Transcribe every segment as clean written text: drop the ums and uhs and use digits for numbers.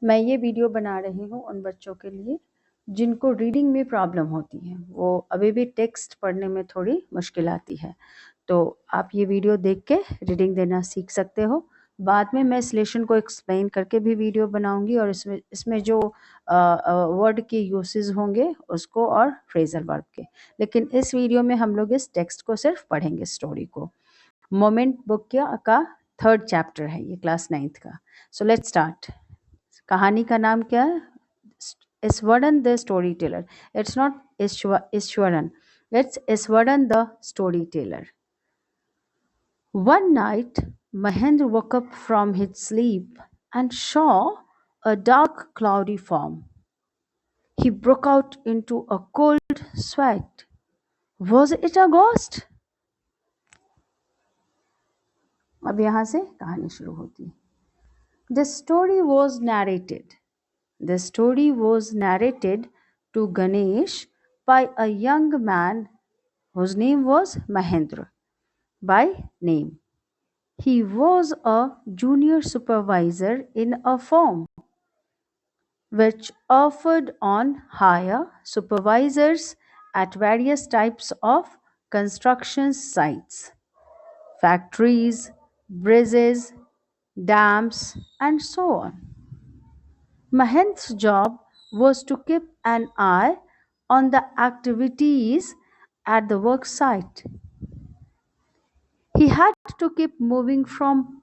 मैं ये वीडियो बना रही हूँ उन बच्चों के लिए जिनको रीडिंग में प्रॉब्लम होती है, वो अभी भी टेक्स्ट पढ़ने में थोड़ी मुश्किल आती है। तो आप ये वीडियो देख के रीडिंग देना सीख सकते हो। बाद में मैं इस लेसन को एक्सप्लेन करके भी वीडियो बनाऊंगी और इसमें जो वर्ड के यूसेस होंगे उसको और फ्रेजल वर्ब के। लेकिन इस वीडियो में हम लोग इस टेक्स्ट को सिर्फ पढ़ेंगे, स्टोरी को। मोमेंट बुक का 3rd चैप्टर है ये, क्लास 9th का। So let's start. कहानी का नाम क्या है? Iswaran the Storyteller. It's not Iswaran. It's Iswaran the Storyteller. One night, Mahendra woke up from his sleep and saw a dark, cloudy form. He broke out into a cold sweat. Was it a ghost? अब यहाँ से कहानी शुरू होती है। The story was narrated. The story was narrated to Ganesh by a young man whose name was Mahendra by name. He was a junior supervisor in a firm which offered on hire supervisors at various types of construction sites, factories, bridges, dams, and so on. Mahend's job was to keep an eye on the activities at the work site. He had to keep moving from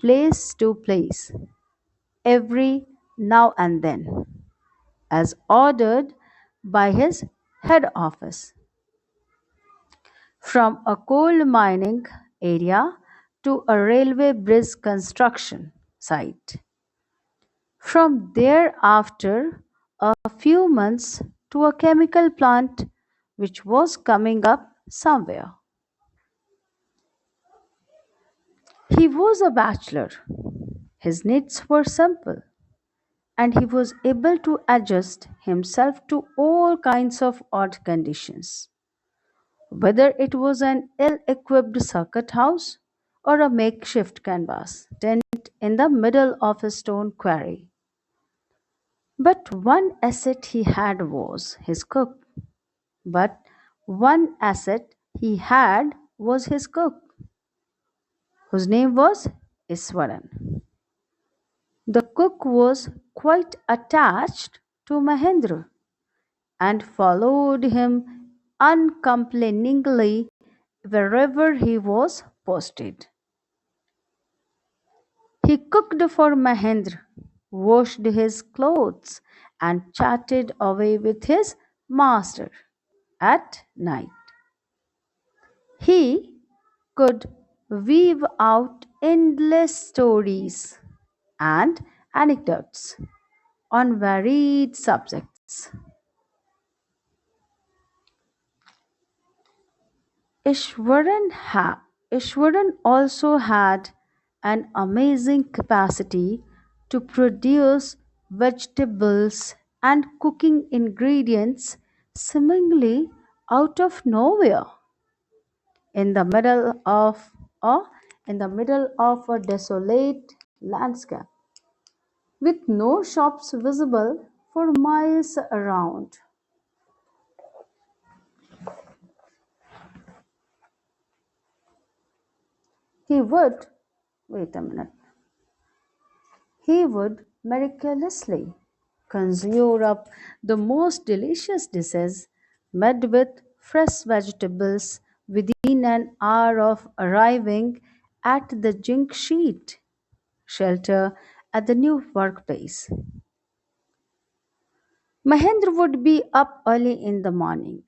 place to place every now and then, as ordered by his head office. From a coal mining area to a railway bridge construction site. From there, after a few months, to a chemical plant which was coming up somewhere. He was a bachelor. His needs were simple, and he was able to adjust himself to all kinds of odd conditions. Whether it was an ill equipped circuit house or a makeshift canvas tent in the middle of a stone quarry. But one asset he had was his cook. But one asset he had was his cook, whose name was Iswaran. The cook was quite attached to Mahendra and followed him uncomplainingly wherever he was posted. He cooked for Mahendra, washed his clothes, and chatted away with his master at night. He could weave out endless stories and anecdotes on varied subjects. Ishwaran also had an amazing capacity to produce vegetables and cooking ingredients seemingly out of nowhere in the middle of a desolate landscape with no shops visible for miles around. He would, wait a minute, he would miraculously conjure up the most delicious dishes made with fresh vegetables within an hour of arriving at the zinc sheet shelter at the new workplace. Mahendra would be up early in the morning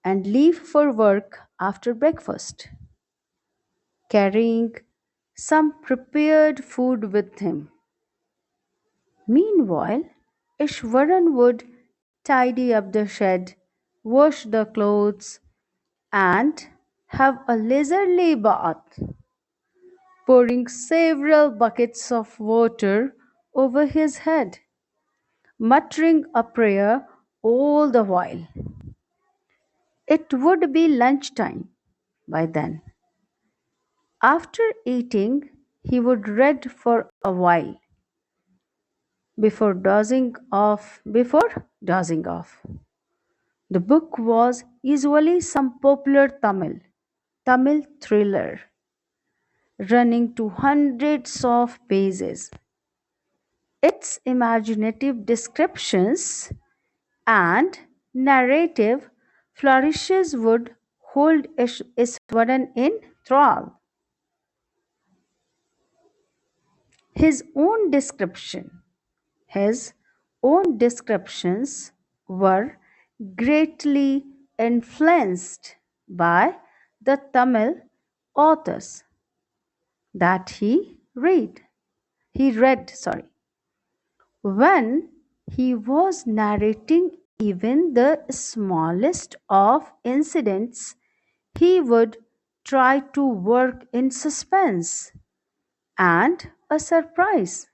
and leave for work after breakfast, carrying some prepared food with him. Meanwhile, Ishwaran would tidy up the shed, wash the clothes, and have a leisurely bath, pouring several buckets of water over his head, muttering a prayer all the while. It would be lunchtime by then. After eating, he would read for a while before dozing off. The book was usually some popular Tamil thriller running to hundreds of pages. Its imaginative descriptions and narrative flourishes would hold Iswaran in thrall. His own description, his own descriptions were greatly influenced by the Tamil authors that he read. When he was narrating even the smallest of incidents, he would try to work in suspense and a surprise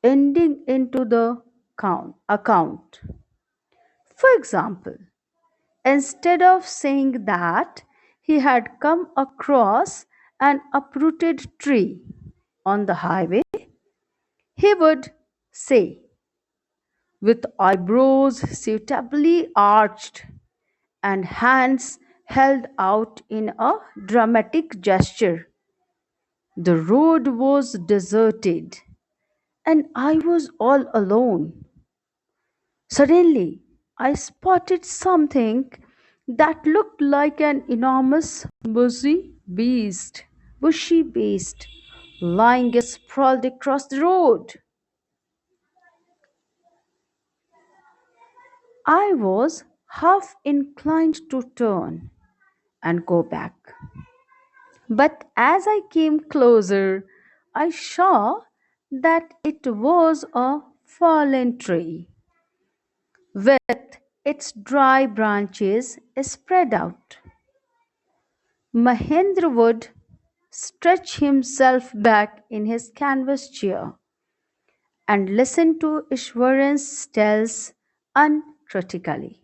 ending into the account. For example, instead of saying that he had come across an uprooted tree on the highway, he would say, with eyebrows suitably arched and hands held out in a dramatic gesture, the road was deserted and I was all alone. Suddenly, I spotted something that looked like an enormous bushy beast lying sprawled across the road. I was half inclined to turn and go back. But as I came closer, I saw that it was a fallen tree with its dry branches spread out. Mahendra would stretch himself back in his canvas chair and listen to Ishwaran's tales uncritically.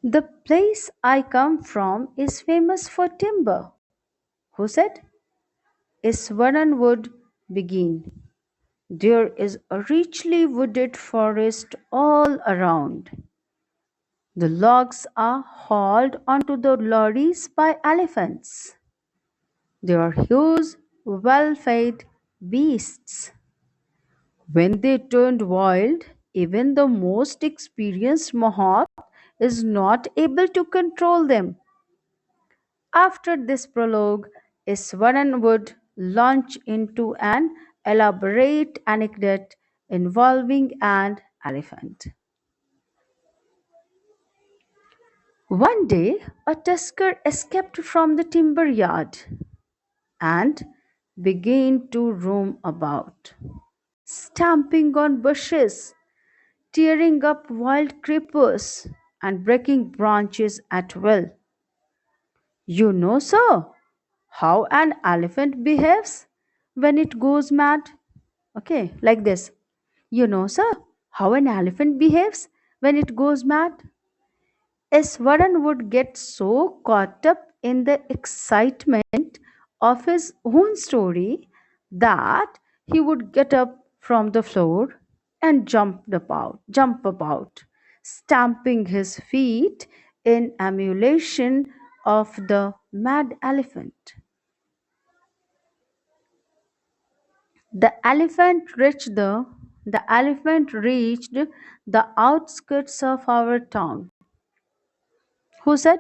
The place I come from is famous for timber. Who said? Iswaran would begin. There is a richly wooded forest all around. The logs are hauled onto the lorries by elephants. They are huge, well fed beasts. When they turn wild, even the most experienced Mahat is not able to control them. After this prologue, Iswaran would launch into an elaborate anecdote involving an elephant. One day, a tusker escaped from the timber yard and began to roam about, stamping on bushes, tearing up wild creepers, and breaking branches at will. You know, sir, how an elephant behaves when it goes mad? Okay, like this. You know, sir, how an elephant behaves when it goes mad? Iswaran would get so caught up in the excitement of his own story that he would get up from the floor and jump about, stamping his feet in emulation of the mad elephant. The elephant reached the outskirts of our town. Who said?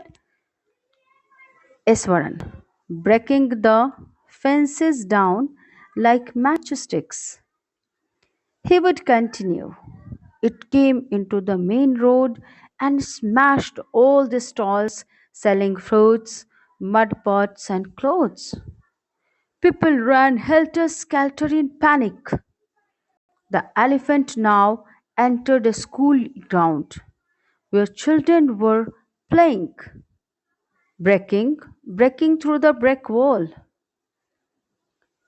Iswaran, breaking the fences down like matchsticks. He would continue. It came into the main road and smashed all the stalls selling fruits, mud pots, and clothes. People ran helter skelter in panic. The elephant now entered a school ground where children were playing, breaking through the brick wall.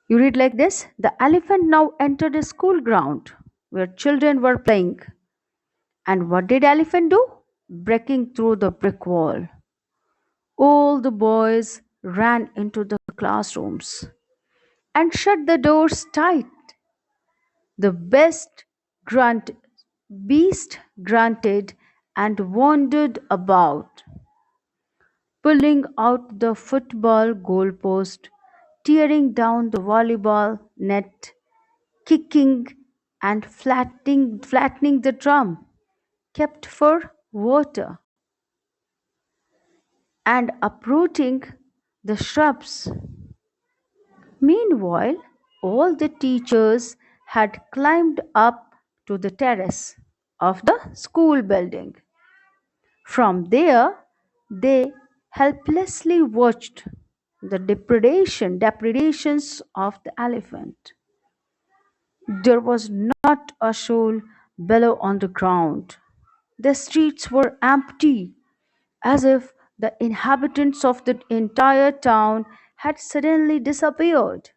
You read like this: the elephant now entered a school ground where children were playing. And what did elephant do? Breaking through the brick wall. All the boys ran into the classrooms and shut the doors tight. The grunt, beast grunted and wandered about, pulling out the football goalpost, tearing down the volleyball net, kicking and flattening the drum kept for water, and uprooting the shrubs. Meanwhile, all the teachers had climbed up to the terrace of the school building. From there, they helplessly watched the depredations of the elephant. There was not a soul below on the ground. The streets were empty, as if the inhabitants of the entire town had suddenly disappeared.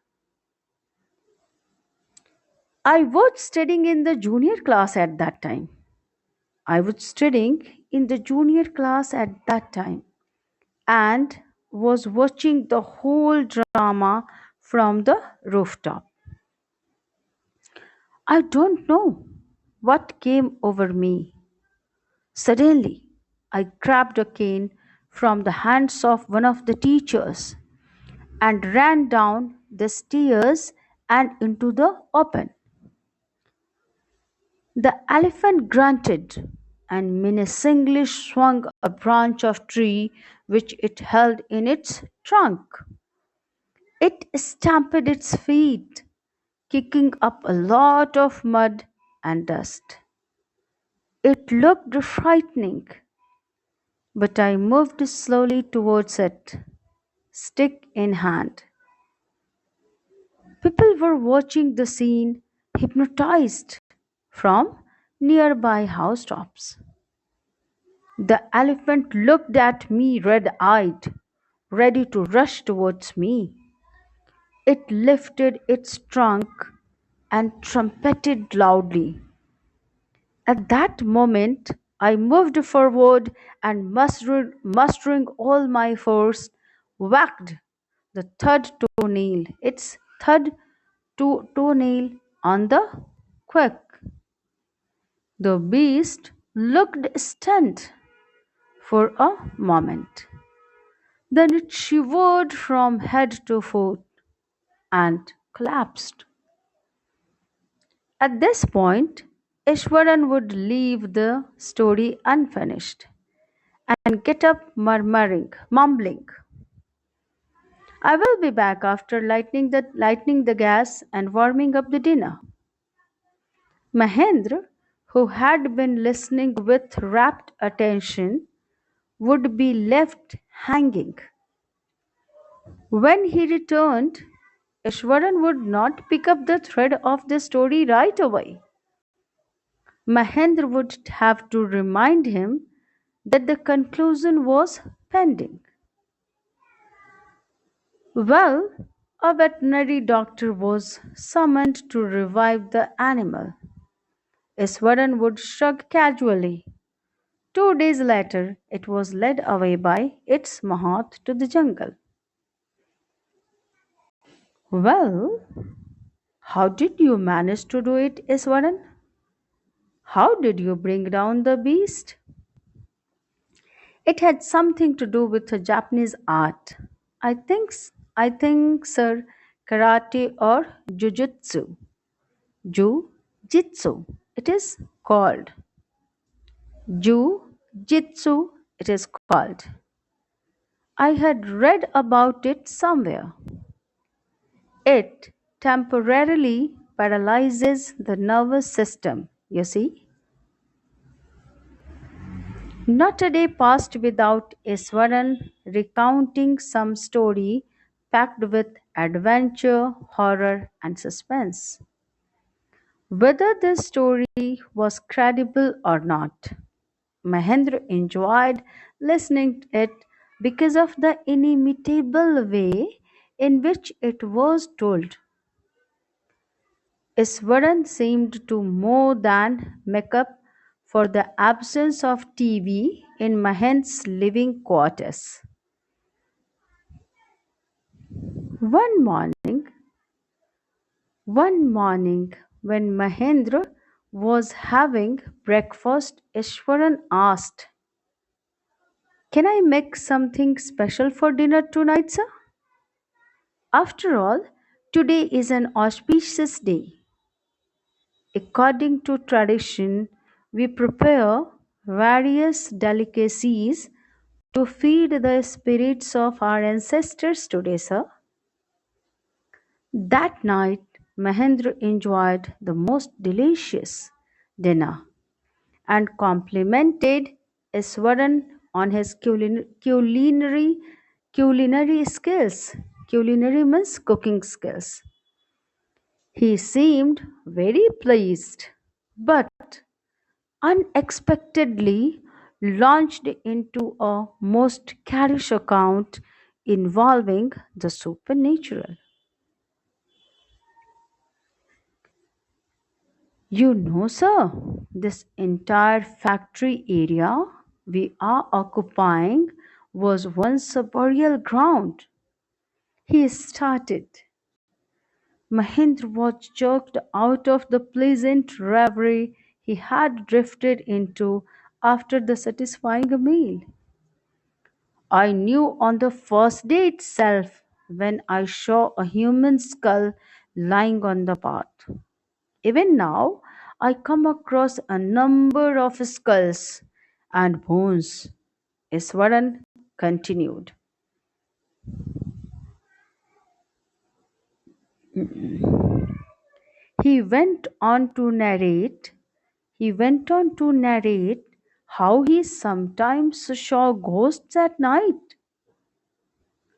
I was studying in the junior class at that time. I was studying in the junior class at that time and was watching the whole drama from the rooftop. I don't know what came over me. Suddenly, I grabbed a cane from the hands of one of the teachers and ran down the stairs and into the open. The elephant grunted and menacingly swung a branch of tree which it held in its trunk. It stamped its feet, kicking up a lot of mud and dust. It looked frightening, but I moved slowly towards it, stick in hand. People were watching the scene, hypnotized from nearby housetops. The elephant looked at me red eyed, ready to rush towards me. It lifted its trunk and trumpeted loudly. At that moment, I moved forward and, mustering all my force, whacked the third toenail on the quick. The beast looked stunned for a moment. Then it shivered from head to foot and collapsed. At this point, Ishwaran would leave the story unfinished and get up mumbling, I will be back after lighting the gas and warming up the dinner. Mahendra, who had been listening with rapt attention, would be left hanging. When he returned, Ishwaran would not pick up the thread of the story right away. Mahendra would have to remind him that the conclusion was pending. Well, a veterinary doctor was summoned to revive the animal. Iswaran would shrug casually. 2 days later, it was led away by its mahat to the jungle. Well, how did you manage to do it, Iswaran? How did you bring down the beast? It had something to do with a Japanese art. I think, sir, karate or jujutsu. Jitsu, it is called. Jitsu, it is called. I had read about it somewhere. It temporarily paralyzes the nervous system, you see. Not a day passed without Iswaran recounting some story packed with adventure, horror, and suspense. Whether the story was credible or not, Mahendra enjoyed listening to it because of the inimitable way in which it was told. Iswaran seemed to more than make up for the absence of TV in Mahend's living quarters. One morning, one morning, when Mahendra was having breakfast, Ishwaran asked, "Can I make something special for dinner tonight, sir? After all, today is an auspicious day. According to tradition, we prepare various delicacies to feed the spirits of our ancestors today, sir." That night, Mahendra enjoyed the most delicious dinner and complimented Iswaran on his culinary skills. Culinary means cooking skills. He seemed very pleased, but unexpectedly launched into a most carish account involving the supernatural. You know, sir, this entire factory area we are occupying was once a burial ground. He started. Mahendra was jerked out of the pleasant reverie he had drifted into after the satisfying meal. I knew on the first day itself when I saw a human skull lying on the path. Even now, I come across a number of skulls and bones. Iswaran continued. He went on to narrate. He went on to narrate how he sometimes saw ghosts at night.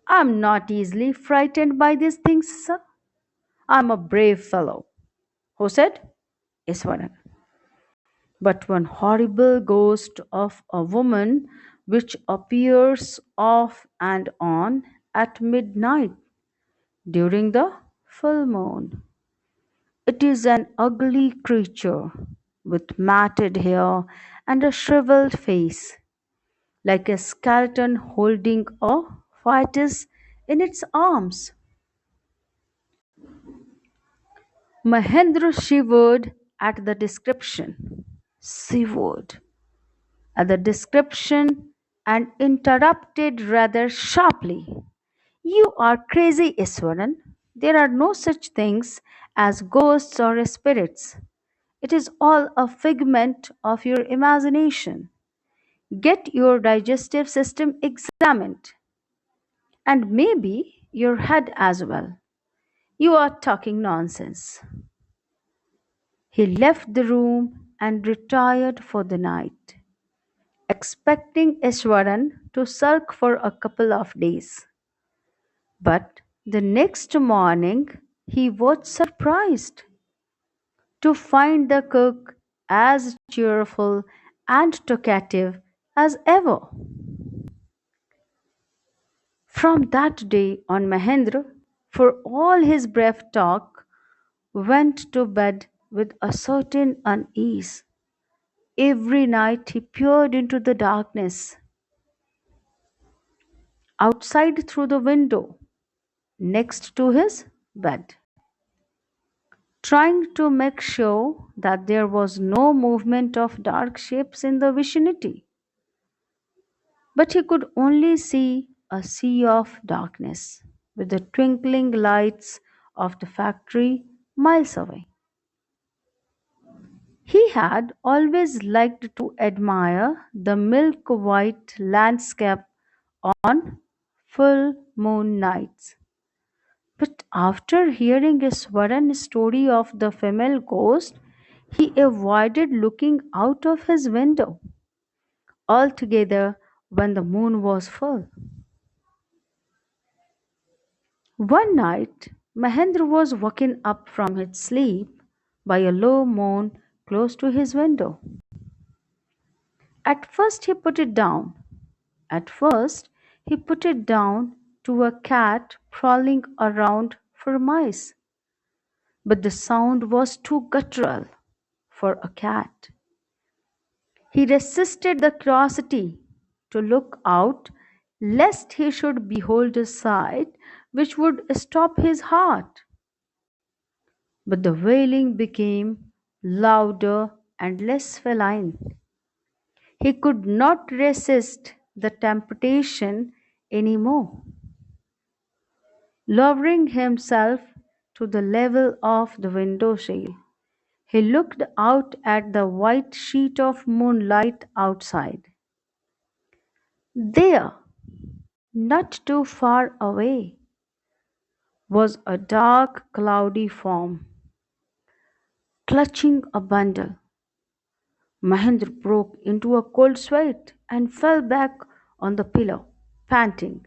"I'm not easily frightened by these things, sir. I'm a brave fellow." Who said? Iswaran. "But one horrible ghost of a woman which appears off and on at midnight during the full moon. It is an ugly creature with matted hair and a shriveled face, like a skeleton holding a fetus in its arms." Mahendra shivered at the description. Shivered at the description and interrupted rather sharply. "You are crazy, Iswaran. There are no such things as ghosts or spirits. It is all a figment of your imagination. Get your digestive system examined, and maybe your head as well. You are talking nonsense." He left the room and retired for the night, expecting Ishwaran to sulk for a couple of days. But the next morning he was surprised to find the cook as cheerful and talkative as ever. From that day on, Mahendra, for all his brave talk, went to bed with a certain unease. Every night he peered into the darkness outside through the window next to his bed, trying to make sure that there was no movement of dark shapes in the vicinity. But he could only see a sea of darkness with the twinkling lights of the factory miles away. He had always liked to admire the milk white landscape on full moon nights. But after hearing a Swaran story of the female ghost, he avoided looking out of his window altogether when the moon was full. One night, Mahendra was woken up from his sleep by a low moan close to his window. At first he put it down. At first he put it down to a cat prowling around for mice. But the sound was too guttural for a cat. He resisted the curiosity to look out lest he should behold a sight which would stop his heart. But the wailing became louder and less feline. He could not resist the temptation anymore. Lowering himself to the level of the window sill, he looked out at the white sheet of moonlight outside. There, not too far away, was a dark, cloudy form clutching a bundle. Mahendra broke into a cold sweat and fell back on the pillow, panting.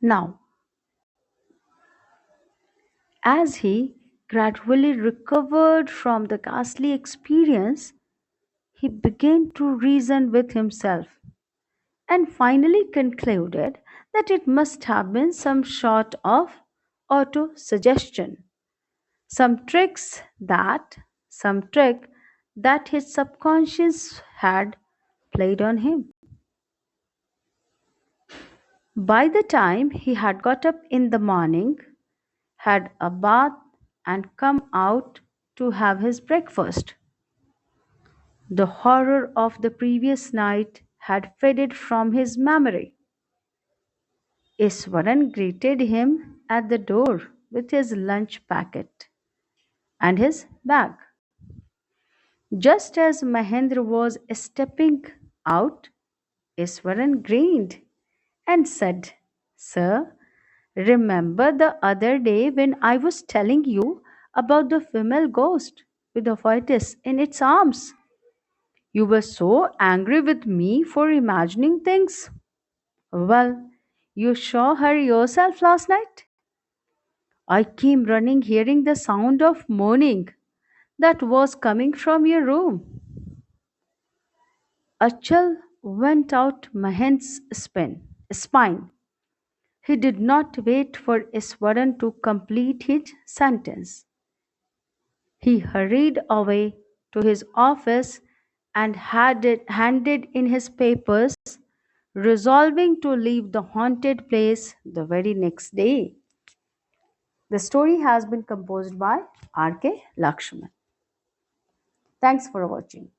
Now, as he gradually recovered from the ghastly experience, he began to reason with himself and finally concluded that it must have been some sort of auto suggestion, some some trick that his subconscious had played on him. By the time he had got up in the morning, had a bath, and come out to have his breakfast, the horror of the previous night had faded from his memory. Iswaran greeted him at the door with his lunch packet and his bag. Just as Mahendra was stepping out, Iswaran grinned and said, "Sir, remember the other day when I was telling you about the female ghost with the fetus in its arms? You were so angry with me for imagining things. Well, you saw her yourself last night. I came running hearing the sound of moaning that was coming from your room." A chill went out Mahen's spine. He did not wait for Iswaran to complete his sentence. He hurried away to his office and handed in his papers, resolving to leave the haunted place the very next day. The story has been composed by R.K. Lakshman. Thanks for watching.